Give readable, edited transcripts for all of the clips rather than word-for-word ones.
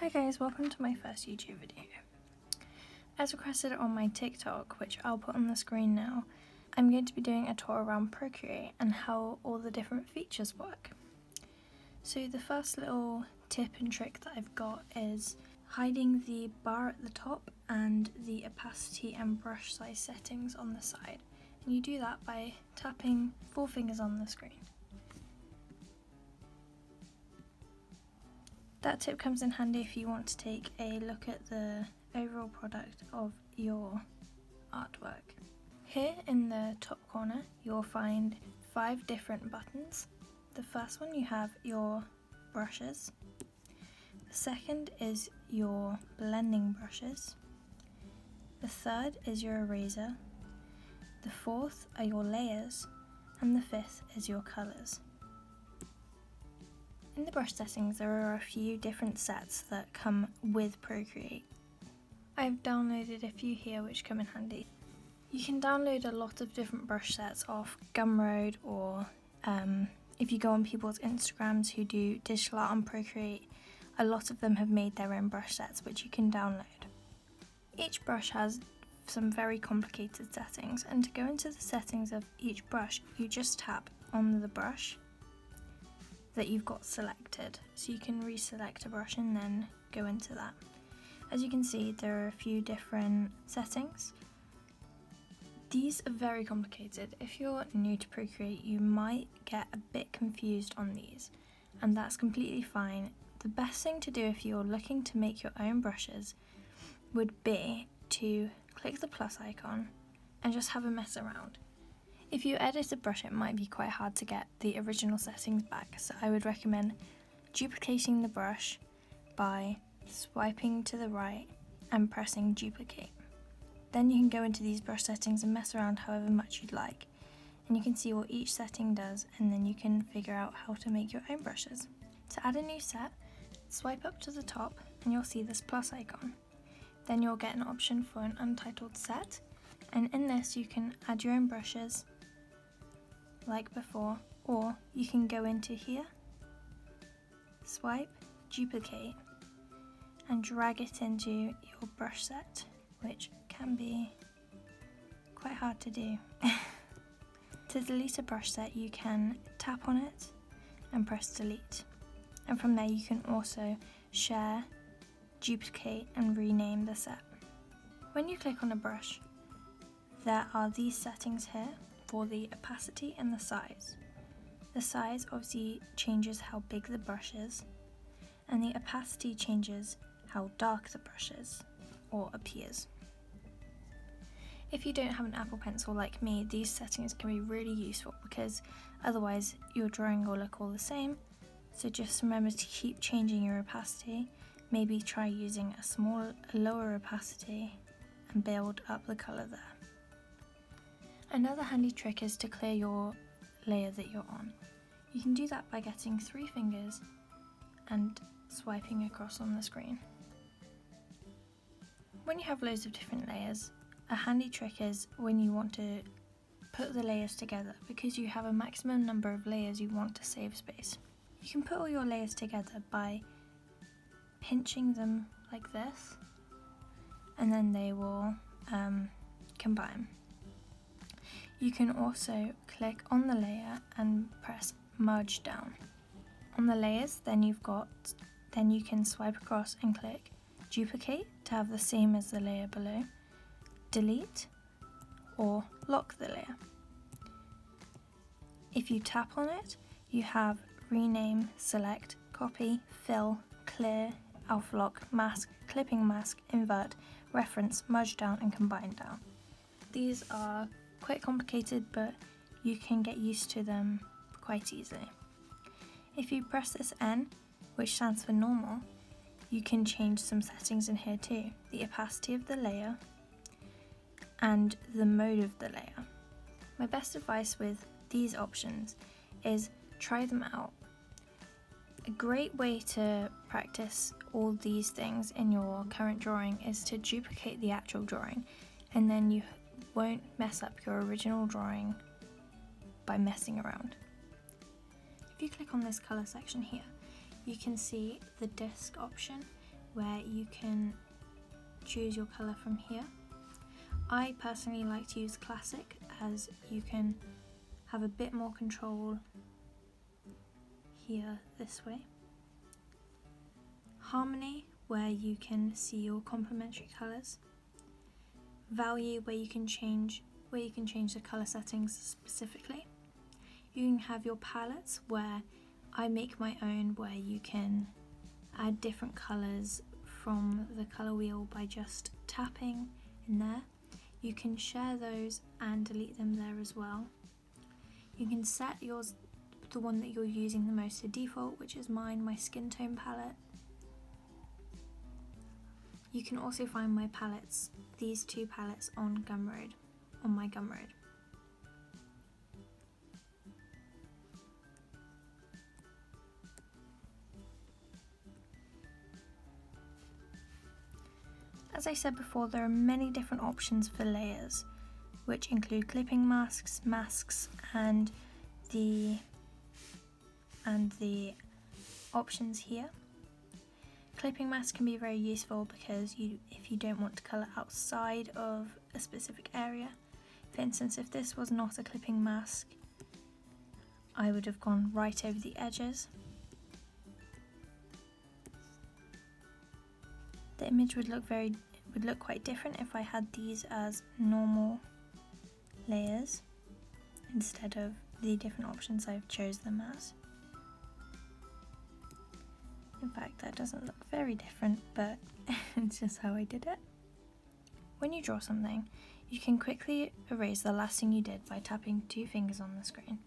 Hi guys, welcome to my first YouTube video. As requested on my TikTok, which I'll put on the screen now, I'm going to be doing a tour around Procreate and how all the different features work. So the first little tip and trick that I've got is hiding the bar at the top and the opacity and brush size settings on the side. And you do that by tapping 4 fingers on the screen. That tip comes in handy if you want to take a look at the overall product of your artwork. Here in the top corner you'll find 5 different buttons. The first one you have your brushes. The second is your blending brushes. The third is your eraser. The fourth are your layers, and the fifth is your colours. In the brush settings there are a few different sets that come with Procreate. I've downloaded a few here which come in handy. You can download a lot of different brush sets off Gumroad, or if you go on people's Instagrams who do digital art on Procreate, a lot of them have made their own brush sets which you can download. Each brush has some very complicated settings, and to go into the settings of each brush you just tap on the brush that you've got selected, so you can reselect a brush and then go into that. As you can see, there are a few different settings. These are very complicated. If you're new to Procreate you might get a bit confused on these, and that's completely fine. The best thing to do if you're looking to make your own brushes would be to click the plus icon and just have a mess around. If you edit a brush it might be quite hard to get the original settings back, so I would recommend duplicating the brush by swiping to the right and pressing duplicate. Then you can go into these brush settings and mess around however much you'd like, and you can see what each setting does, and then you can figure out how to make your own brushes. To add a new set, swipe up to the top and you'll see this plus icon. Then you'll get an option for an untitled set, and in this you can add your own brushes like before, or you can go into here, swipe, duplicate, and drag it into your brush set, which can be quite hard to do. To delete a brush set you can tap on it and press delete, and from there you can also share, duplicate and rename the set. When you click on a brush there are these settings here for the opacity and the size. The size obviously changes how big the brush is, and the opacity changes how dark the brush is or appears. If you don't have an Apple Pencil like me, these settings can be really useful because otherwise your drawing will look all the same, so just remember to keep changing your opacity. Maybe try using a lower opacity and build up the colour there. Another handy trick is to clear your layer that you're on. You can do that by getting 3 fingers and swiping across on the screen. When you have loads of different layers, a handy trick is when you want to put the layers together, because you have a maximum number of layers you want to save space. You can put all your layers together by pinching them like this, and then they will combine. You can also click on the layer and press merge down. On the layers then you can swipe across and click duplicate to have the same as the layer below, delete, or lock the layer. If you tap on it you have rename, select, copy, fill, clear, alpha lock, mask, clipping mask, invert, reference, merge down and combine down. These are quite complicated, but you can get used to them quite easily. If you press this N, which stands for normal, you can change some settings in here too. The opacity of the layer and the mode of the layer. My best advice with these options is try them out. A great way to practice all these things in your current drawing is to duplicate the actual drawing, and then you won't mess up your original drawing by messing around. If you click on this colour section here, you can see the disc option, where you can choose your colour from here. I personally like to use Classic as you can have a bit more control here this way. Harmony, where you can see your complementary colours. Value, where you can change the colour settings specifically. You can have your palettes, where I make my own, where you can add different colours from the colour wheel by just tapping in there. You can share those and delete them there as well. You can set yours, the one that you're using the most, to default, which is mine, my skin tone palette. You can also find my palettes, these two palettes, on Gumroad, on my Gumroad. As I said before, there are many different options for layers, which include clipping masks, and the options here. Clipping masks can be very useful because if you don't want to colour outside of a specific area. For instance, if this was not a clipping mask, I would have gone right over the edges. The image would look quite different if I had these as normal layers instead of the different options I've chose them as. In fact, that doesn't look very different, but it's just how I did it. When you draw something, you can quickly erase the last thing you did by tapping 2 fingers on the screen.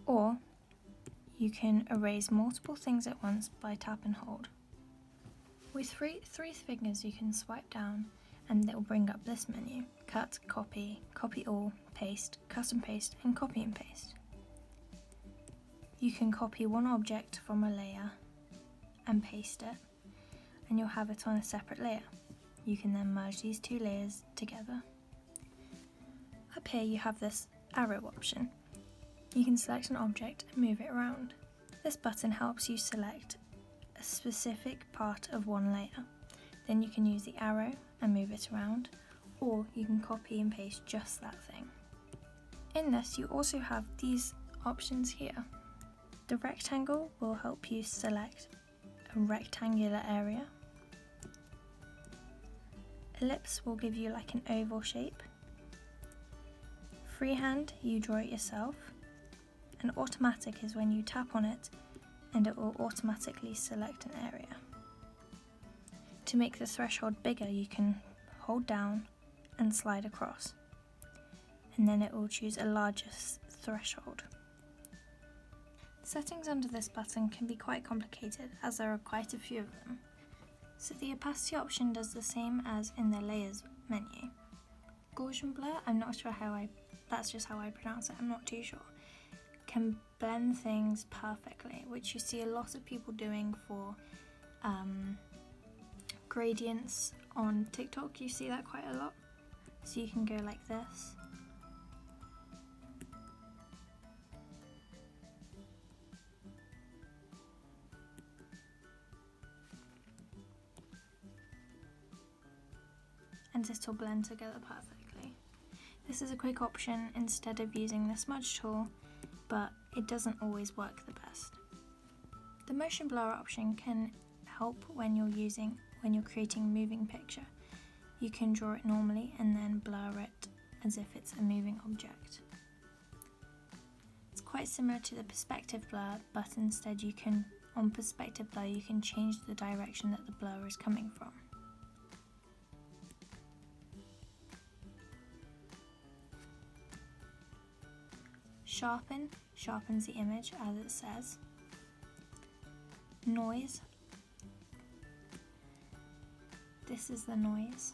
Or you can erase multiple things at once by tap and hold. With three fingers you can swipe down and it will bring up this menu: cut, copy, copy all, paste, custom paste, and copy and paste. You can copy one object from a layer and paste it, and you'll have it on a separate layer. You can then merge these 2 layers together. Up here you have this arrow option. You can select an object and move it around. This button helps you select a specific part of one layer. Then you can use the arrow and move it around, or you can copy and paste just that thing. In this you also have these options here. The rectangle will help you select a rectangular area. Ellipse will give you like an oval shape. Freehand, you draw it yourself. And automatic is when you tap on it and it will automatically select an area. To make the threshold bigger, you can hold down and slide across, and then it will choose a larger threshold. Settings under this button can be quite complicated as there are quite a few of them. So the opacity option does the same as in the layers menu. Gaussian Blur, I'm not sure that's just how I pronounce it, I'm not too sure, can blend things perfectly, which you see a lot of people doing for gradients on TikTok. You see that quite a lot. So you can go like this. And this will blend together perfectly. This is a quick option instead of using the smudge tool, but it doesn't always work the best. The motion blur option can help when you're creating a moving picture. You can draw it normally and then blur it as if it's a moving object. It's quite similar to the perspective blur, but instead on perspective blur you can change the direction that the blur is coming from. Sharpen sharpens the image as it says. Noise. This is the noise.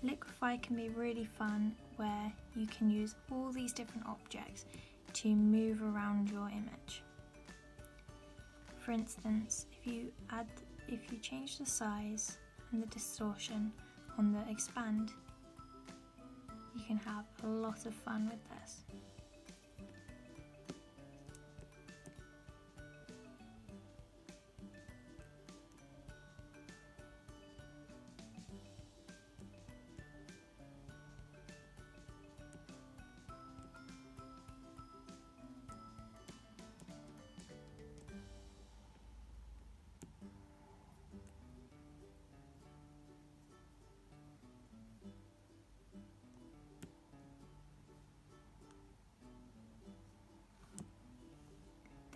Liquify can be really fun, where you can use all these different objects to move around your image. For instance, if you change the size and the distortion on the expand, you can have a lot of fun with this.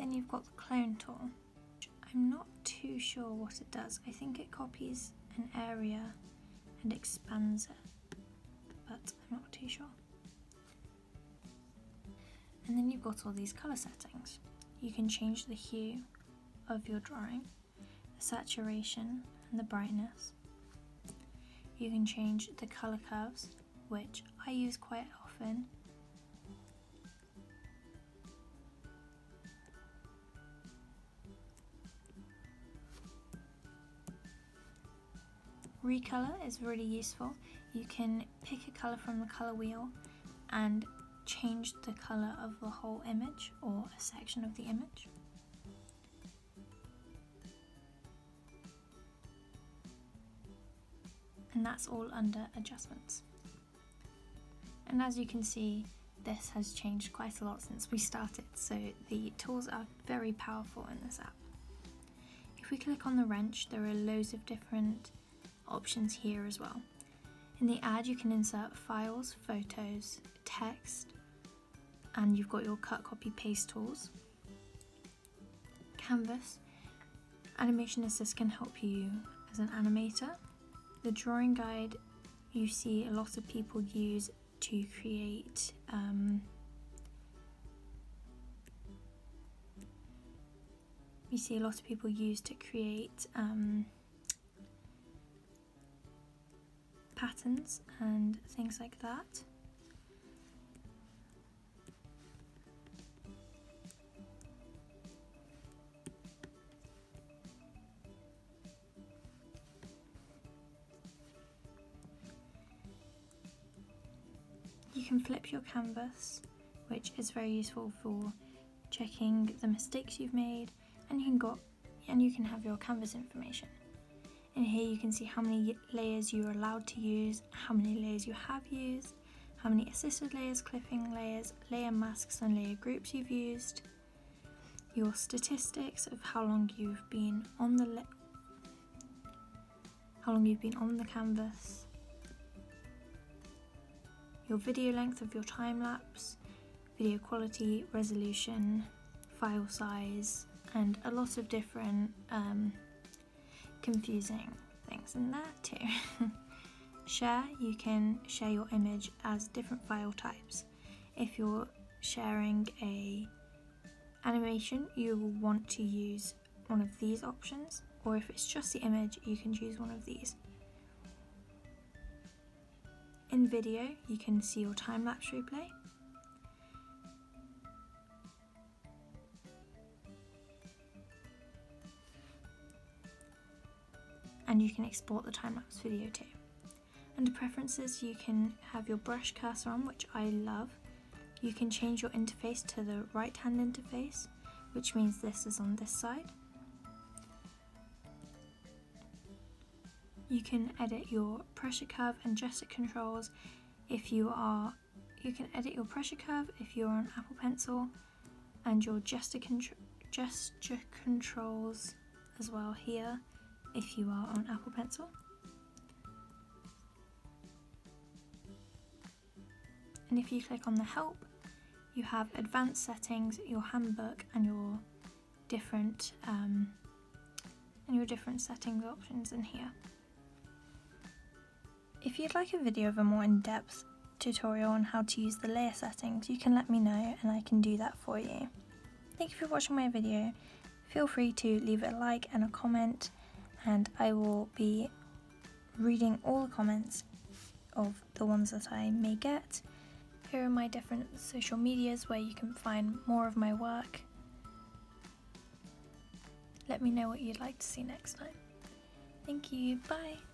Then you've got the clone tool. I'm not too sure what it does. I think it copies an area and expands it, but I'm not too sure. And then you've got all these colour settings. You can change the hue of your drawing, the saturation and the brightness. You can change the colour curves, which I use quite often. Recolor is really useful. You can pick a colour from the colour wheel and change the colour of the whole image or a section of the image. And that's all under adjustments. And as you can see, this has changed quite a lot since we started, so the tools are very powerful in this app. If we click on the wrench, there are loads of different options here as well. In the ad, you can insert files, photos, text, and you've got your cut, copy, paste tools. Canvas, Animation Assist can help you as an animator. The drawing guide, you see a lot of people use to create patterns and things like that. You can flip your canvas, which is very useful for checking the mistakes you've made, and you can have your canvas information. In here you can see how many layers you're allowed to use, how many layers you have used, how many assisted layers, clipping layers, layer masks and layer groups you've used, your statistics of how long you've been on the canvas, your video length of your time lapse, video quality, resolution, file size, and a lot of different confusing things in there too. Share, you can share your image as different file types. If you're sharing a animation, you will want to use one of these options, or if it's just the image, you can choose one of these. In video, you can see your time-lapse replay. And you can export the time-lapse video too. Under preferences, you can have your brush cursor on, which I love. You can change your interface to the right-hand interface, which means this is on this side. You can edit your pressure curve and gesture controls you can edit your pressure curve if you're on Apple Pencil, and your gesture controls as well here if you are on Apple Pencil. And if you click on the help, you have advanced settings, your handbook, and your different settings options in here. If you'd like a video of a more in-depth tutorial on how to use the layer settings, you can let me know and I can do that for you. Thank you for watching my video. Feel free to leave a like and a comment, and I will be reading all the comments of the ones that I may get. Here are my different social medias where you can find more of my work. Let me know what you'd like to see next time. Thank you, bye!